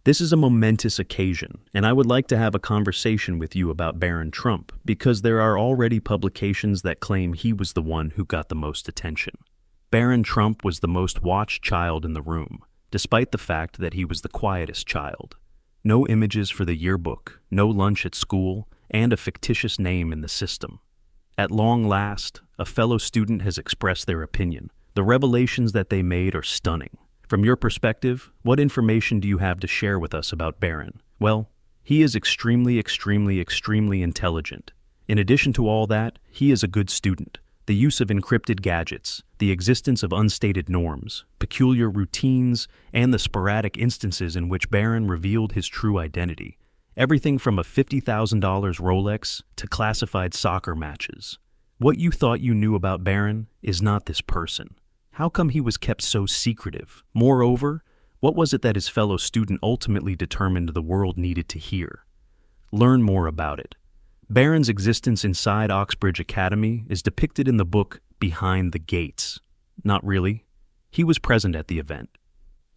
This is a momentous occasion, and I would like to have a conversation with you about Barron Trump because there are already publications that claim he was the one who got the most attention. Barron Trump was the most watched child in the room, despite the fact that he was the quietest child. No images for the yearbook, no lunch at school, and a fictitious name in the system. At long last, a fellow student has expressed their opinion. The revelations that they made are stunning. From your perspective, what information do you have to share with us about Barron? Well, he is extremely intelligent. In addition to all that, he is a good student. The use of encrypted gadgets, the existence of unstated norms, peculiar routines, and the sporadic instances in which Barron revealed his true identity. Everything from a $50,000 Rolex to classified soccer matches. What you thought you knew about Barron is not this person. How come he was kept so secretive? Moreover, what was it that his fellow student ultimately determined the world needed to hear? Learn more about it. Barron's existence inside Oxbridge Academy is depicted in the book Behind the Gates. Not really. He was present at the event.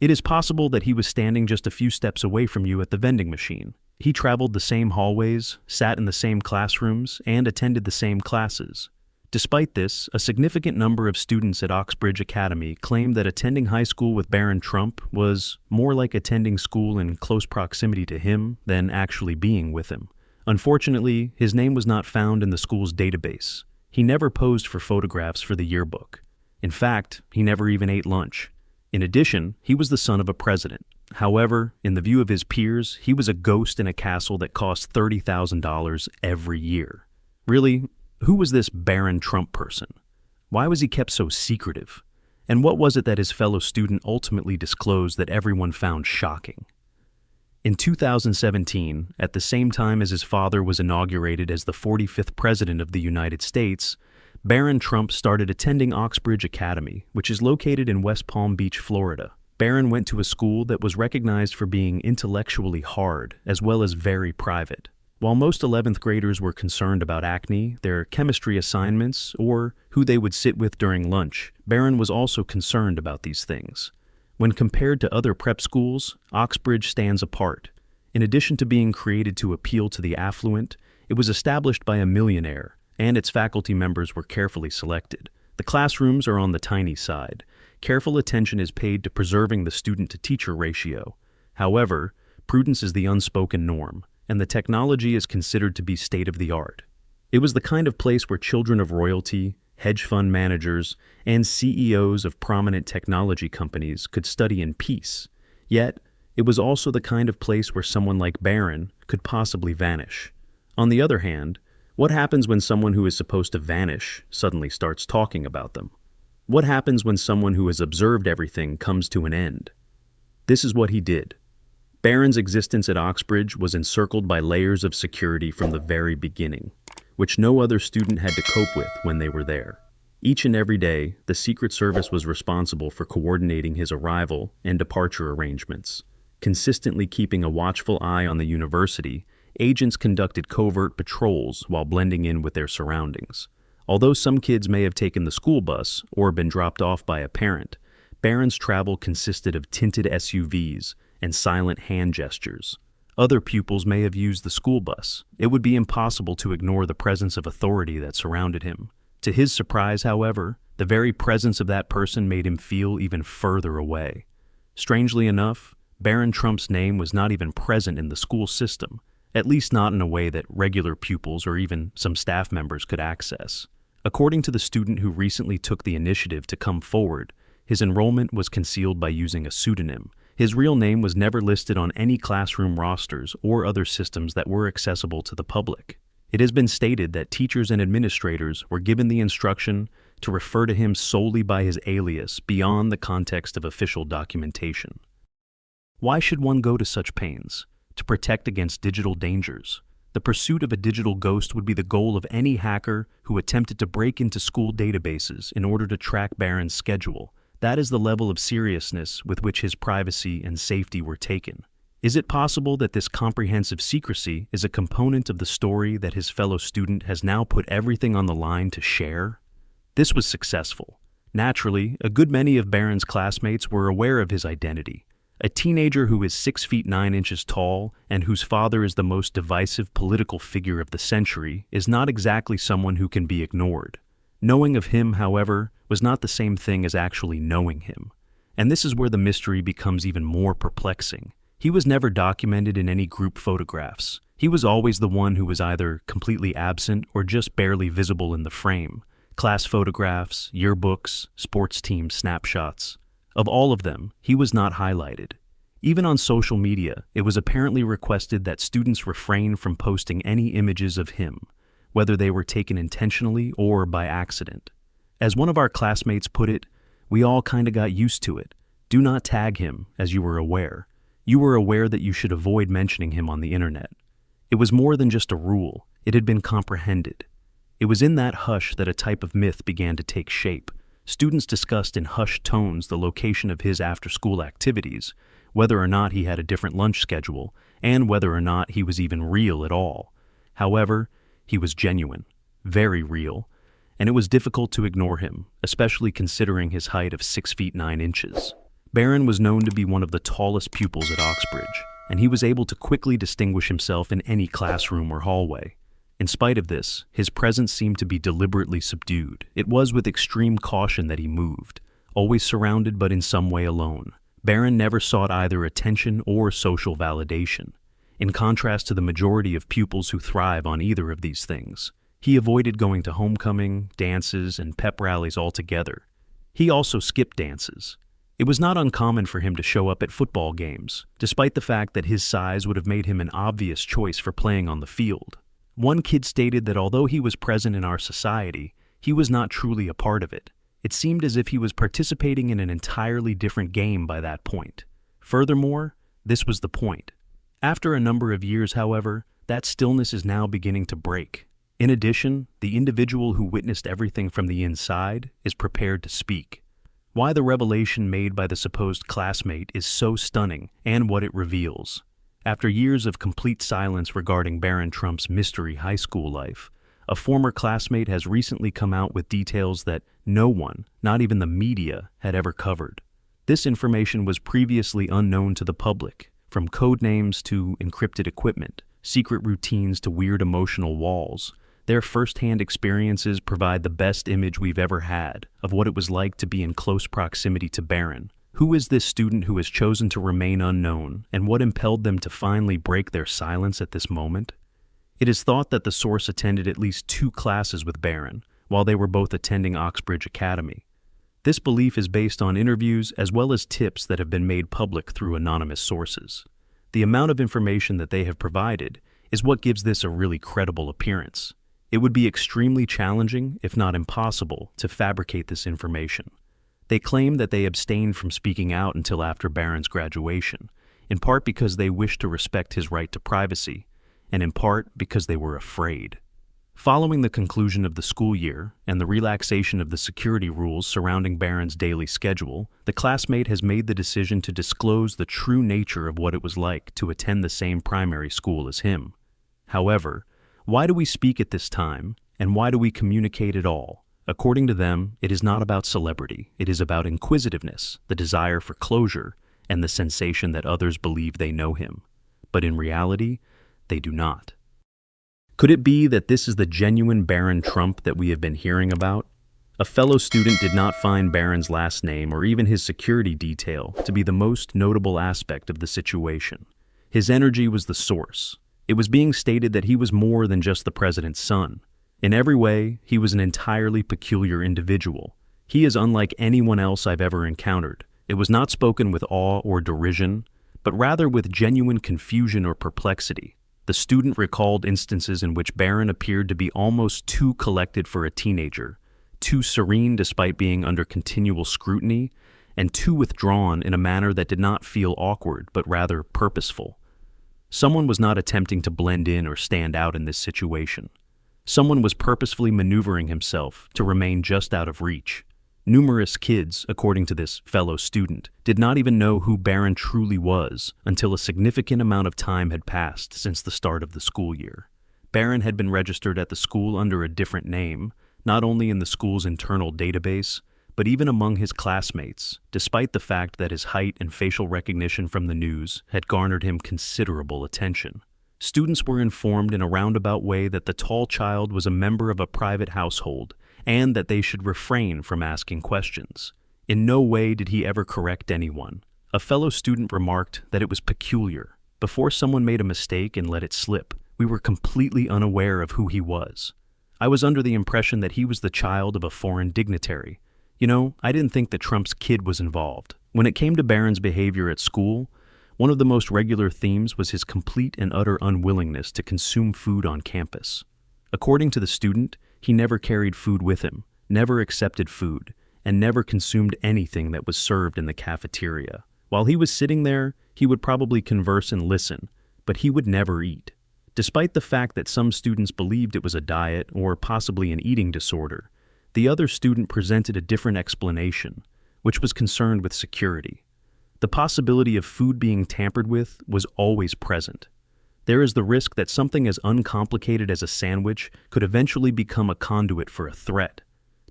It is possible that he was standing just a few steps away from you at the vending machine. He traveled the same hallways, sat in the same classrooms, and attended the same classes. Despite this, a significant number of students at Oxbridge Academy claimed that attending high school with Barron Trump was more like attending school in close proximity to him than actually being with him. Unfortunately, his name was not found in the school's database. He never posed for photographs for the yearbook. In fact, he never even ate lunch. In addition, he was the son of a president. However, in the view of his peers, he was a ghost in a castle that cost $30,000 every year. Really, who was this Barron Trump person? Why was he kept so secretive? And what was it that his fellow student ultimately disclosed that everyone found shocking? In 2017, at the same time as his father was inaugurated as the 45th President of the United States, Barron Trump started attending Oxbridge Academy, which is located in West Palm Beach, Florida. Barron went to a school that was recognized for being intellectually hard as well as very private. While most 11th graders were concerned about acne, their chemistry assignments, or who they would sit with during lunch, Barron was also concerned about these things. When compared to other prep schools, Oxbridge stands apart. In addition to being created to appeal to the affluent, it was established by a millionaire, and its faculty members were carefully selected. The classrooms are on the tiny side. Careful attention is paid to preserving the student-to-teacher ratio. However, prudence is the unspoken norm, and the technology is considered to be state-of-the-art. It was the kind of place where children of royalty, hedge fund managers, and CEOs of prominent technology companies could study in peace. Yet, it was also the kind of place where someone like Barron could possibly vanish. On the other hand, what happens when someone who is supposed to vanish suddenly starts talking about them? What happens when someone who has observed everything comes to an end? This is what he did. Barron's existence at Oxbridge was encircled by layers of security from the very beginning, which no other student had to cope with when they were there. Each and every day, the Secret Service was responsible for coordinating his arrival and departure arrangements. Consistently keeping a watchful eye on the university, agents conducted covert patrols while blending in with their surroundings. Although some kids may have taken the school bus or been dropped off by a parent, Barron's travel consisted of tinted SUVs and silent hand gestures. Other pupils may have used the school bus. It would be impossible to ignore the presence of authority that surrounded him. To his surprise, however, the very presence of that person made him feel even further away. Strangely enough, Barron Trump's name was not even present in the school system, at least not in a way that regular pupils or even some staff members could access. According to the student who recently took the initiative to come forward, his enrollment was concealed by using a pseudonym. His real name was never listed on any classroom rosters or other systems that were accessible to the public. It has been stated that teachers and administrators were given the instruction to refer to him solely by his alias beyond the context of official documentation. Why should one go to such pains? To protect against digital dangers. The pursuit of a digital ghost would be the goal of any hacker who attempted to break into school databases in order to track Barron's schedule. That is the level of seriousness with which his privacy and safety were taken. Is it possible that this comprehensive secrecy is a component of the story that his fellow student has now put everything on the line to share? This was successful. Naturally, a good many of Barron's classmates were aware of his identity. A teenager who is 6 feet 9 inches tall and whose father is the most divisive political figure of the century is not exactly someone who can be ignored. Knowing of him, however, was not the same thing as actually knowing him. And this is where the mystery becomes even more perplexing. He was never documented in any group photographs. He was always the one who was either completely absent or just barely visible in the frame. Class photographs, yearbooks, sports team snapshots. Of all of them, he was not highlighted. Even on social media, it was apparently requested that students refrain from posting any images of him, whether they were taken intentionally or by accident. As one of our classmates put it, we all kinda got used to it. Do not tag him, as you were aware. You were aware that you should avoid mentioning him on the internet. It was more than just a rule, it had been comprehended. It was in that hush that a type of myth began to take shape. Students discussed in hushed tones the location of his after-school activities, whether or not he had a different lunch schedule, and whether or not he was even real at all. However, he was genuine, very real, and it was difficult to ignore him, especially considering his height of 6 feet 9 inches. Barron was known to be one of the tallest pupils at Oxbridge, and he was able to quickly distinguish himself in any classroom or hallway. In spite of this, his presence seemed to be deliberately subdued. It was with extreme caution that he moved, always surrounded but in some way alone. Barron never sought either attention or social validation. In contrast to the majority of pupils who thrive on either of these things, he avoided going to homecoming, dances, and pep rallies altogether. He also skipped dances. It was not uncommon for him to show up at football games, despite the fact that his size would have made him an obvious choice for playing on the field. One kid stated that although he was present in our society, he was not truly a part of it. It seemed as if he was participating in an entirely different game by that point. Furthermore, this was the point. After a number of years, however, that stillness is now beginning to break. In addition, the individual who witnessed everything from the inside is prepared to speak. Why the revelation made by the supposed classmate is so stunning and what it reveals. After years of complete silence regarding Barron Trump's mystery high school life, a former classmate has recently come out with details that no one, not even the media, had ever covered. This information was previously unknown to the public, from code names to encrypted equipment, secret routines to weird emotional walls. Their first-hand experiences provide the best image we've ever had of what it was like to be in close proximity to Barron. Who is this student who has chosen to remain unknown, and what impelled them to finally break their silence at this moment? It is thought that the source attended at least 2 classes with Barron, while they were both attending Oxbridge Academy. This belief is based on interviews as well as tips that have been made public through anonymous sources. The amount of information that they have provided is what gives this a really credible appearance. It would be extremely challenging, if not impossible, to fabricate this information. They claim that they abstained from speaking out until after Barron's graduation, in part because they wished to respect his right to privacy, and in part because they were afraid. Following the conclusion of the school year and the relaxation of the security rules surrounding Barron's daily schedule, the classmate has made the decision to disclose the true nature of what it was like to attend the same primary school as him. However, why do we speak at this time, and why do we communicate at all? According to them, it is not about celebrity. It is about inquisitiveness, the desire for closure, and the sensation that others believe they know him. But in reality, they do not. Could it be that this is the genuine Barron Trump that we have been hearing about? A fellow student did not find Barron's last name or even his security detail to be the most notable aspect of the situation. His energy was the source. It was being stated that he was more than just the president's son. In every way, he was an entirely peculiar individual. He is unlike anyone else I've ever encountered. It was not spoken with awe or derision, but rather with genuine confusion or perplexity. The student recalled instances in which Barron appeared to be almost too collected for a teenager, too serene despite being under continual scrutiny, and too withdrawn in a manner that did not feel awkward but rather purposeful. Someone was not attempting to blend in or stand out in this situation. Someone was purposefully maneuvering himself to remain just out of reach. Numerous kids, according to this fellow student, did not even know who Barron truly was until a significant amount of time had passed since the start of the school year. Barron had been registered at the school under a different name, not only in the school's internal database, But even among his classmates, despite the fact that his height and facial recognition from the news had garnered him considerable attention, students were informed in a roundabout way that the tall child was a member of a private household and that they should refrain from asking questions. In no way did he ever correct anyone. A fellow student remarked that it was peculiar. Before someone made a mistake and let it slip, we were completely unaware of who he was. I was under the impression that he was the child of a foreign dignitary. I didn't think that Trump's kid was involved. When it came to Barron's behavior at school, one of the most regular themes was his complete and utter unwillingness to consume food on campus. According to the student, he never carried food with him, never accepted food, and never consumed anything that was served in the cafeteria. While he was sitting there, he would probably converse and listen, but he would never eat. Despite the fact that some students believed it was a diet or possibly an eating disorder, the other student presented a different explanation, which was concerned with security. The possibility of food being tampered with was always present. There is the risk that something as uncomplicated as a sandwich could eventually become a conduit for a threat.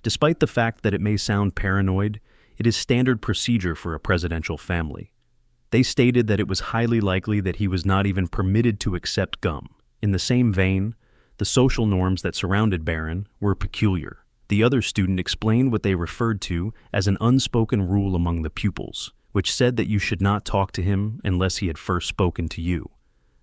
Despite the fact that it may sound paranoid, it is standard procedure for a presidential family. They stated that it was highly likely that he was not even permitted to accept gum. In the same vein, the social norms that surrounded Barron were peculiar. The other student explained what they referred to as an unspoken rule among the pupils, which said that you should not talk to him unless he had first spoken to you.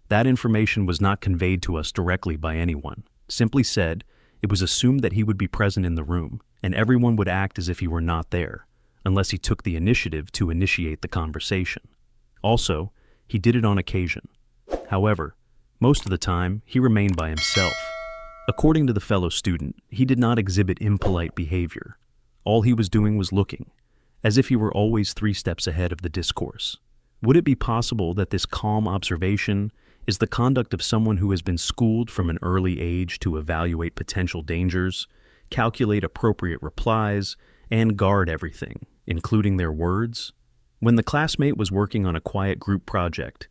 That information was not conveyed to us directly by anyone. Simply said, it was assumed that he would be present in the room, and everyone would act as if he were not there, unless he took the initiative to initiate the conversation. Also, he did it on occasion. However, most of the time, he remained by himself. According to the fellow student, he did not exhibit impolite behavior. All he was doing was looking, as if he were always 3 steps ahead of the discourse. Would it be possible that this calm observation is the conduct of someone who has been schooled from an early age to evaluate potential dangers, calculate appropriate replies, and guard everything, including their words? When the classmate was working on a quiet group project,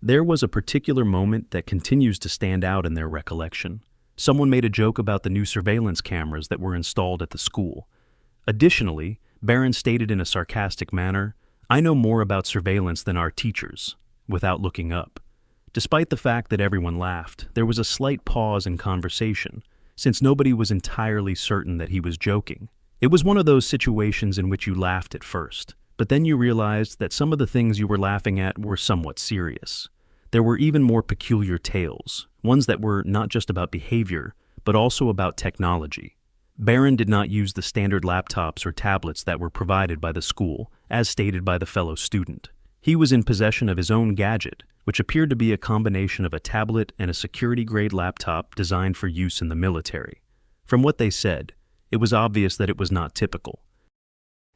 there was a particular moment that continues to stand out in their recollection. Someone made a joke about the new surveillance cameras that were installed at the school. Additionally, Barron stated in a sarcastic manner, "I know more about surveillance than our teachers," without looking up. Despite the fact that everyone laughed, there was a slight pause in conversation, since nobody was entirely certain that he was joking. It was one of those situations in which you laughed at first, but then you realized that some of the things you were laughing at were somewhat serious. There were even more peculiar tales, ones that were not just about behavior, but also about technology. Barron did not use the standard laptops or tablets that were provided by the school, as stated by the fellow student. He was in possession of his own gadget, which appeared to be a combination of a tablet and a security-grade laptop designed for use in the military. From what they said, it was obvious that it was not typical.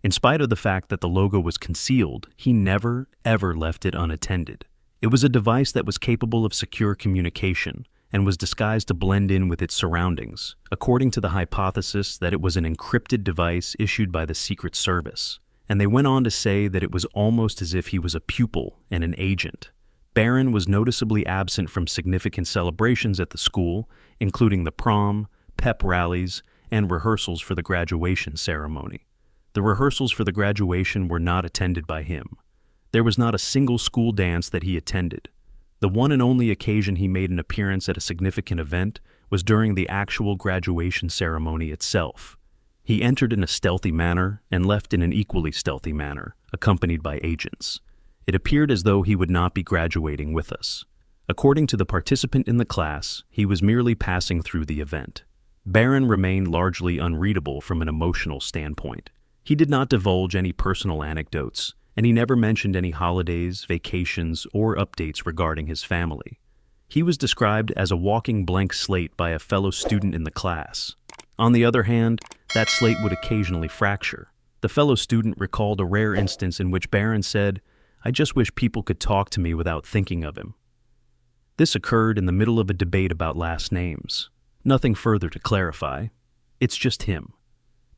In spite of the fact that the logo was concealed, he never, ever left it unattended. It was a device that was capable of secure communication and was disguised to blend in with its surroundings, according to the hypothesis that it was an encrypted device issued by the Secret Service. And they went on to say that it was almost as if he was a pupil and an agent. Barron was noticeably absent from significant celebrations at the school, including the prom, pep rallies, and rehearsals for the graduation ceremony. The rehearsals for the graduation were not attended by him. There was not a single school dance that he attended. The one and only occasion he made an appearance at a significant event was during the actual graduation ceremony itself. He entered in a stealthy manner and left in an equally stealthy manner, accompanied by agents. It appeared as though he would not be graduating with us. According to the participant in the class, he was merely passing through the event. Barron remained largely unreadable from an emotional standpoint. He did not divulge any personal anecdotes, and he never mentioned any holidays, vacations, or updates regarding his family. He was described as a walking blank slate by a fellow student in the class. On the other hand, that slate would occasionally fracture. The fellow student recalled a rare instance in which Barron said, "I just wish people could talk to me without thinking of him." This occurred in the middle of a debate about last names. Nothing further to clarify. It's just him.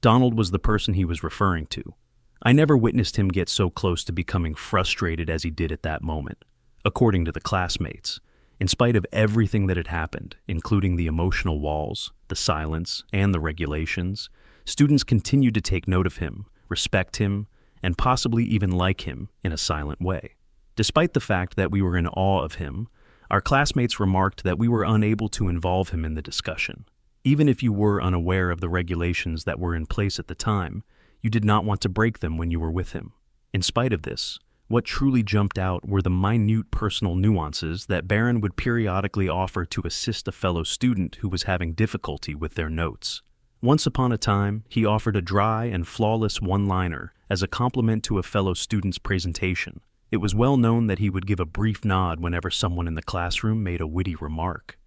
Donald was the person he was referring to. I never witnessed him get so close to becoming frustrated as he did at that moment. According to the classmates, in spite of everything that had happened, including the emotional walls, the silence, and the regulations, Students continued to take note of him, respect him, and possibly even like him in a silent way. Despite the fact that we were in awe of him, our classmates remarked that we were unable to involve him in the discussion. Even if you were unaware of the regulations that were in place at the time, you did not want to break them when you were with him. In spite of this, what truly jumped out were the minute personal nuances that Barron would periodically offer to assist a fellow student who was having difficulty with their notes. Once upon a time, he offered a dry and flawless one-liner as a compliment to a fellow student's presentation. It was well known that he would give a brief nod whenever someone in the classroom made a witty remark.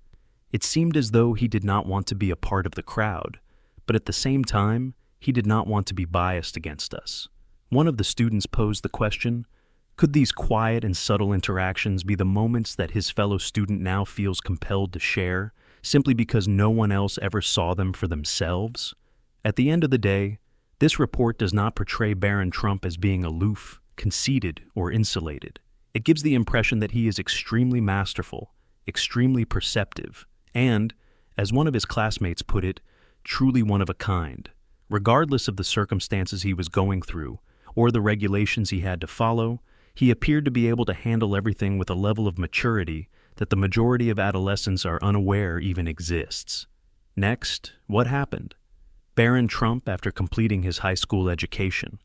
It seemed as though he did not want to be a part of the crowd, but at the same time, he did not want to be biased against us. One of the students posed the question, could these quiet and subtle interactions be the moments that his fellow student now feels compelled to share, simply because no one else ever saw them for themselves? At the end of the day, this report does not portray Barron Trump as being aloof, conceited, or insulated. It gives the impression that he is extremely masterful, extremely perceptive, and, as one of his classmates put it, truly one of a kind. Regardless of the circumstances he was going through, or the regulations he had to follow, he appeared to be able to handle everything with a level of maturity that the majority of adolescents are unaware even exists. Next, what happened? Barron Trump, after completing his high school education,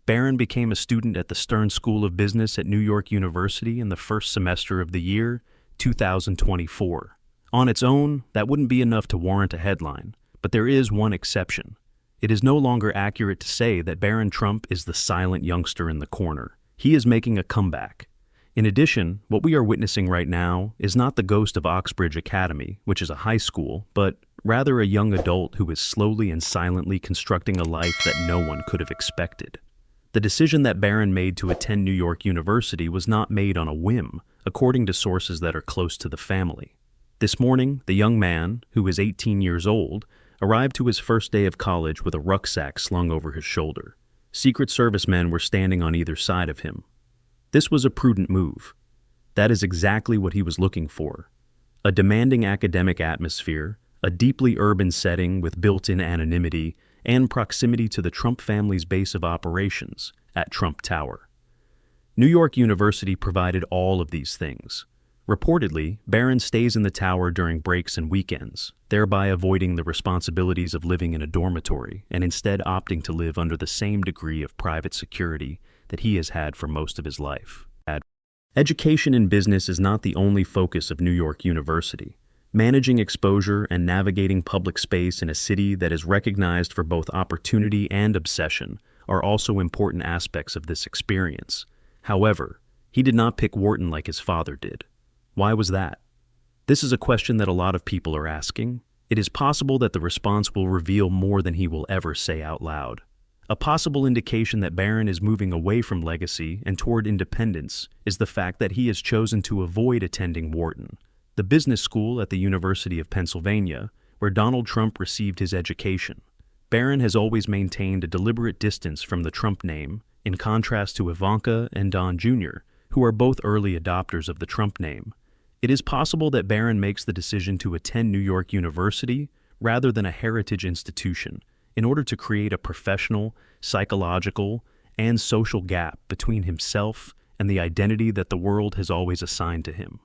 Barron became a student at the Stern School of Business at New York University in the first semester of the year 2024. On its own, that wouldn't be enough to warrant a headline, but there is one exception. It is no longer accurate to say that Barron Trump is the silent youngster in the corner. He is making a comeback. In addition, what we are witnessing right now is not the ghost of Oxbridge Academy, which is a high school, but rather a young adult who is slowly and silently constructing a life that no one could have expected. The decision that Barron made to attend New York University was not made on a whim, according to sources that are close to the family. This morning, the young man, who is 18 years old, arrived to his first day of college with a rucksack slung over his shoulder. Secret Service men were standing on either side of him. This was a prudent move. That is exactly what he was looking for. A demanding academic atmosphere, a deeply urban setting with built-in anonymity, and proximity to the Trump family's base of operations at Trump Tower. New York University provided all of these things. Reportedly, Barron stays in the tower during breaks and weekends, thereby avoiding the responsibilities of living in a dormitory and instead opting to live under the same degree of private security that he has had for most of his life. Education in business is not the only focus of New York University. Managing exposure and navigating public space in a city that is recognized for both opportunity and obsession are also important aspects of this experience. However, he did not pick Wharton like his father did. Why was that? This is a question that a lot of people are asking. It is possible that the response will reveal more than he will ever say out loud. A possible indication that Barron is moving away from legacy and toward independence is the fact that he has chosen to avoid attending Wharton, the business school at the University of Pennsylvania, where Donald Trump received his education. Barron has always maintained a deliberate distance from the Trump name, in contrast to Ivanka and Don Jr., who are both early adopters of the Trump name. It is possible that Barron makes the decision to attend New York University rather than a heritage institution in order to create a professional, psychological, and social gap between himself and the identity that the world has always assigned to him.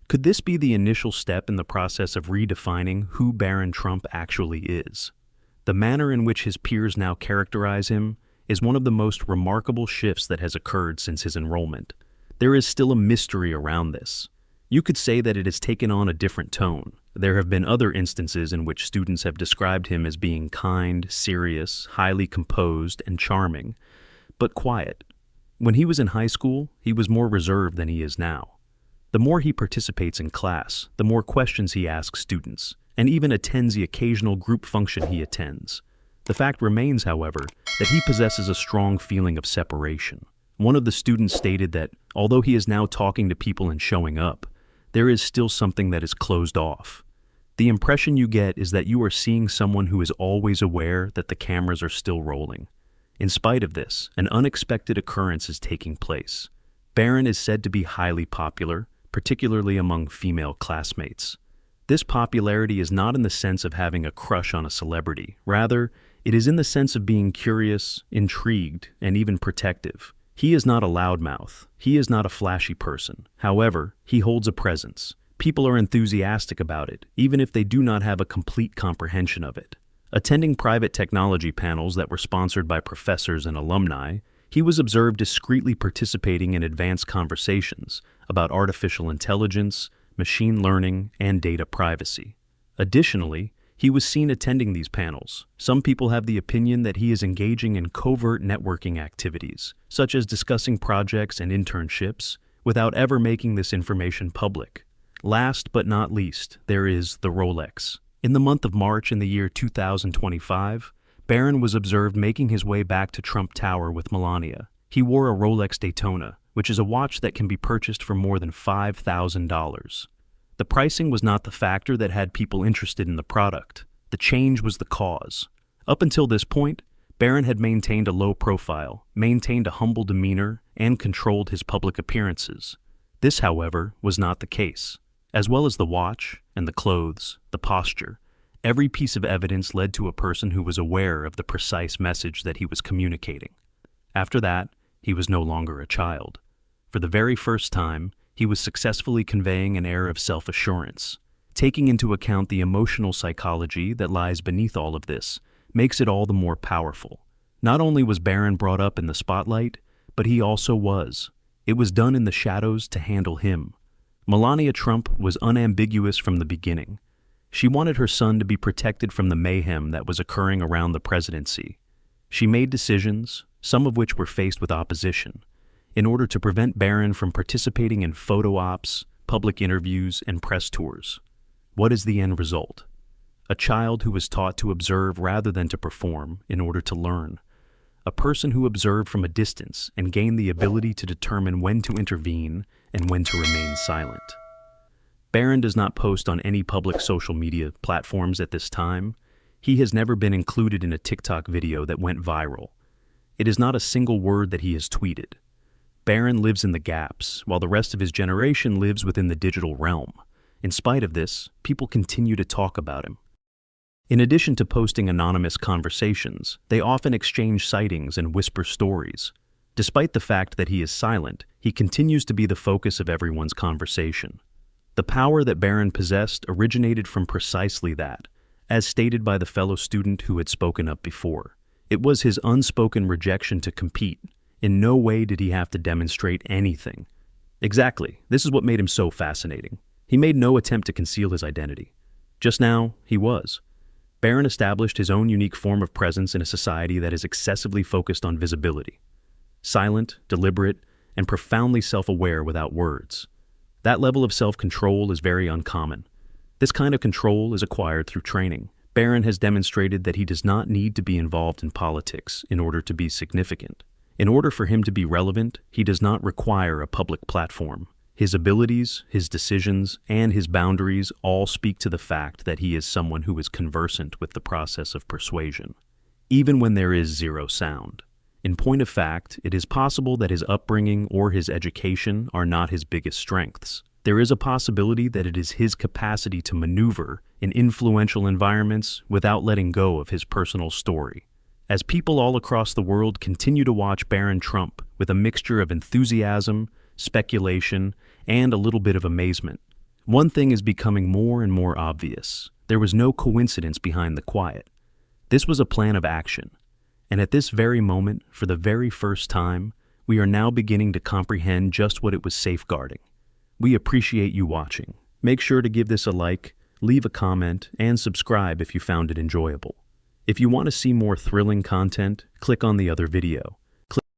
Could this be the initial step in the process of redefining who Barron Trump actually is? The manner in which his peers now characterize him is one of the most remarkable shifts that has occurred since his enrollment. There is still a mystery around this. You could say that it has taken on a different tone. There have been other instances in which students have described him as being kind, serious, highly composed, and charming, but quiet. When he was in high school, he was more reserved than he is now. The more he participates in class, the more questions he asks students, and even attends the occasional group function he attends. The fact remains, however, that he possesses a strong feeling of separation. One of the students stated that, although he is now talking to people and showing up, there is still something that is closed off. The impression you get is that you are seeing someone who is always aware that the cameras are still rolling. In spite of this, an unexpected occurrence is taking place. Barron is said to be highly popular, particularly among female classmates. This popularity is not in the sense of having a crush on a celebrity. Rather, It is in the sense of being curious, intrigued, and even protective. He is not a loudmouth. He is not a flashy person. However, he holds a presence. People are enthusiastic about it, even if they do not have a complete comprehension of it. Attending private technology panels that were sponsored by professors and alumni, he was observed discreetly participating in advanced conversations about artificial intelligence, machine learning, and data privacy. Additionally, he was seen attending these panels. Some people have the opinion that he is engaging in covert networking activities, such as discussing projects and internships, without ever making this information public. Last but not least, there is the Rolex. In the month of March in the year 2025, Barron was observed making his way back to Trump Tower with Melania. He wore a Rolex Daytona, which is a watch that can be purchased for more than $5,000. The pricing was not the factor that had people interested in the product. The change was the cause. Up until this point, Barron had maintained a low profile, maintained a humble demeanor, and controlled his public appearances. This, however, was not the case. As well as the watch and the clothes, the posture, every piece of evidence led to a person who was aware of the precise message that he was communicating. After that, he was no longer a child. For the very first time, he was successfully conveying an air of self-assurance. Taking into account the emotional psychology that lies beneath all of this makes it all the more powerful. Not only was Barron brought up in the spotlight, but he also was. It was done in the shadows to handle him. Melania Trump was unambiguous from the beginning. She wanted her son to be protected from the mayhem that was occurring around the presidency. She made decisions, some of which were faced with opposition, in order to prevent Barron from participating in photo ops, public interviews, and press tours. What is the end result? A child who was taught to observe rather than to perform in order to learn. A person who observed from a distance and gained the ability to determine when to intervene and when to remain silent. Barron does not post on any public social media platforms at this time. He has never been included in a TikTok video that went viral. It is not a single word that he has tweeted. Barron lives in the gaps, while the rest of his generation lives within the digital realm. In spite of this, people continue to talk about him. In addition to posting anonymous conversations, they often exchange sightings and whisper stories. Despite the fact that he is silent, he continues to be the focus of everyone's conversation. The power that Barron possessed originated from precisely that, as stated by the fellow student who had spoken up before. It was his unspoken rejection to compete. In no way did he have to demonstrate anything. Exactly, this is what made him so fascinating. He made no attempt to conceal his identity. Just now, he was. Barron established his own unique form of presence in a society that is excessively focused on visibility. Silent, deliberate, and profoundly self-aware without words. That level of self-control is very uncommon. This kind of control is acquired through training. Barron has demonstrated that he does not need to be involved in politics in order to be significant. In order for him to be relevant, he does not require a public platform. His abilities, his decisions, and his boundaries all speak to the fact that he is someone who is conversant with the process of persuasion, even when there is zero sound. In point of fact, it is possible that his upbringing or his education are not his biggest strengths. There is a possibility that it is his capacity to maneuver in influential environments without letting go of his personal story. As people all across the world continue to watch Barron Trump with a mixture of enthusiasm, speculation, and a little bit of amazement, one thing is becoming more and more obvious. There was no coincidence behind the quiet. This was a plan of action. And at this very moment, for the very first time, we are now beginning to comprehend just what it was safeguarding. We appreciate you watching. Make sure to give this a like, leave a comment, and subscribe if you found it enjoyable. If you want to see more thrilling content, click on the other video.